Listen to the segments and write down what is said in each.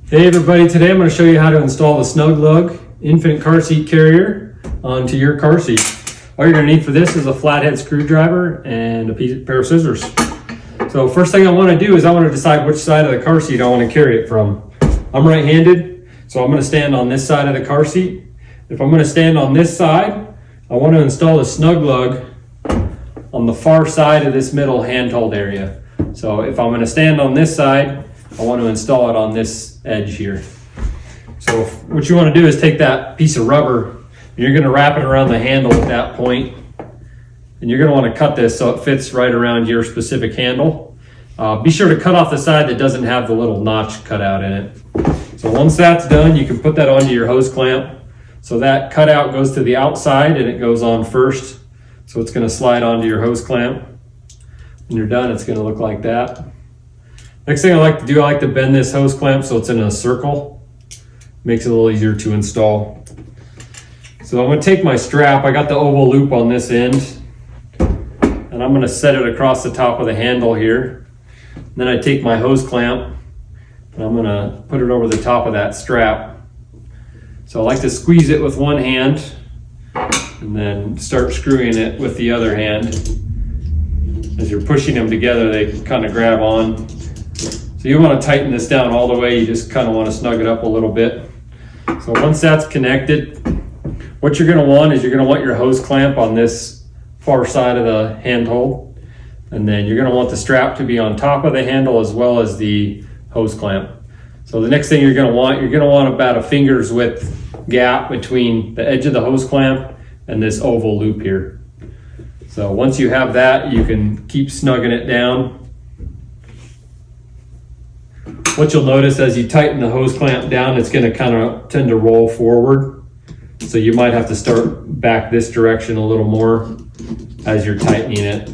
Hey everybody, today I'm going to show you how to install the SNUG LUG infant car seat carrier onto your car seat. All you're going to need for this is a flathead screwdriver and a pair of scissors. So first thing I want to do is I want to decide which side of the car seat I want to carry it from. I'm right-handed, so I'm going to stand on this side of the car seat. If I'm going to stand on this side, I want to install the SNUG LUG on the far side of this middle handhold area. So if I'm going to stand on this side, I want to install it on this edge here. So what you want to do is take that piece of rubber, and you're going to wrap it around the handle at that point, and you're going to want to cut this so it fits right around your specific handle. Be sure to cut off the side that doesn't have the little notch cut out in it. So once that's done, you can put that onto your hose clamp. So that cutout goes to the outside and it goes on first. So it's going to slide onto your hose clamp. When you're done, it's going to look like that. Next thing I like to do, I like to bend this hose clamp so it's in a circle. Makes it a little easier to install. So I'm going to take my strap, I got the oval loop on this end, and I'm going to set it across the top of the handle here. And then I take my hose clamp and I'm going to put it over the top of that strap. So I like to squeeze it with one hand and then start screwing it with the other hand. As you're pushing them together, they kind of grab on. So you want to tighten this down all the way, you just kind of want to snug it up a little bit. So once that's connected, what you're going to want is you're going to want your hose clamp on this far side of the handhold, and then you're going to want the strap to be on top of the handle as well as the hose clamp. So the next thing you're going to want about a finger's width gap between the edge of the hose clamp and this oval loop here. So once you have that, you can keep snugging it down. What you'll notice as you tighten the hose clamp down, it's going to kind of tend to roll forward. So you might have to start back this direction a little more as you're tightening it.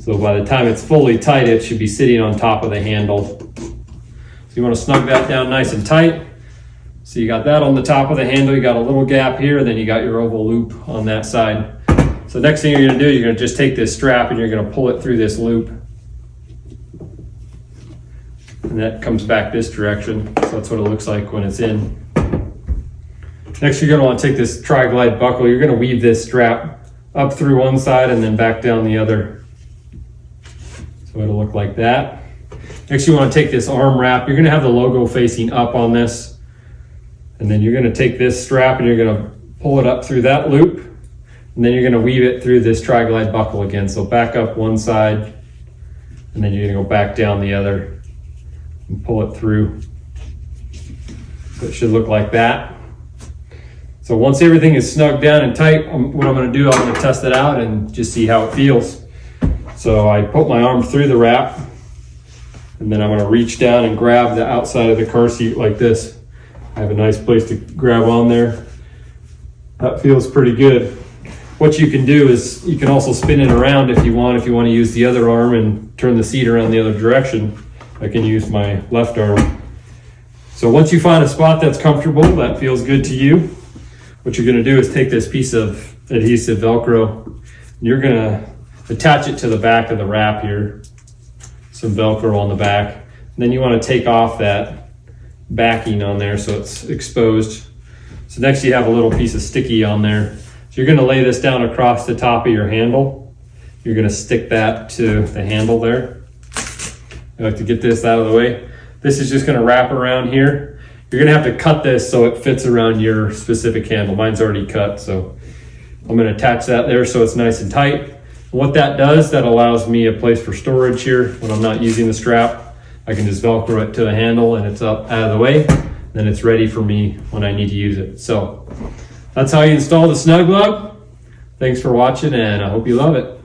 So by the time it's fully tight, it should be sitting on top of the handle. So you want to snug that down nice and tight. So you got that on the top of the handle, you got a little gap here, and then you got your oval loop on that side. So next thing you're going to do, you're going to just take this strap and you're going to pull it through this loop. And that comes back this direction. So that's what it looks like when it's in. Next, you're going to want to take this tri-glide buckle. You're going to weave this strap up through one side and then back down the other. So it'll look like that. Next, you want to take this arm wrap. You're going to have the logo facing up on this. And then you're going to take this strap and you're going to pull it up through that loop. And then you're going to weave it through this tri-glide buckle again. So back up one side and then you're going to go back down the other and pull it through. So it should look like that. So once everything is snug down and tight, what I'm going to do, I'm going to test it out and just see how it feels. So I put my arm through the wrap and then I'm going to reach down and grab the outside of the car seat like this. I have a nice place to grab on there. That feels pretty good. What you can do is you can also spin it around if you want to use the other arm and turn the seat around the other direction. I can use my left arm. So once you find a spot that's comfortable, that feels good to you, what you're going to do is take this piece of adhesive Velcro and you're going to attach it to the back of the wrap here. Some Velcro on the back. And then you want to take off that backing on there so it's exposed. So next you have a little piece of sticky on there. So you're going to lay this down across the top of your handle. You're going to stick that to the handle there. I like to get this out of the way. This is just going to wrap around here. You're going to have to cut this so it fits around your specific handle. Mine's already cut, so I'm going to attach that there so it's nice and tight. And what that does, that allows me a place for storage here when I'm not using the strap. I can just Velcro it to the handle and it's up out of the way. Then it's ready for me when I need to use it. So that's how you install the SNUG LUG. Thanks for watching and I hope you love it.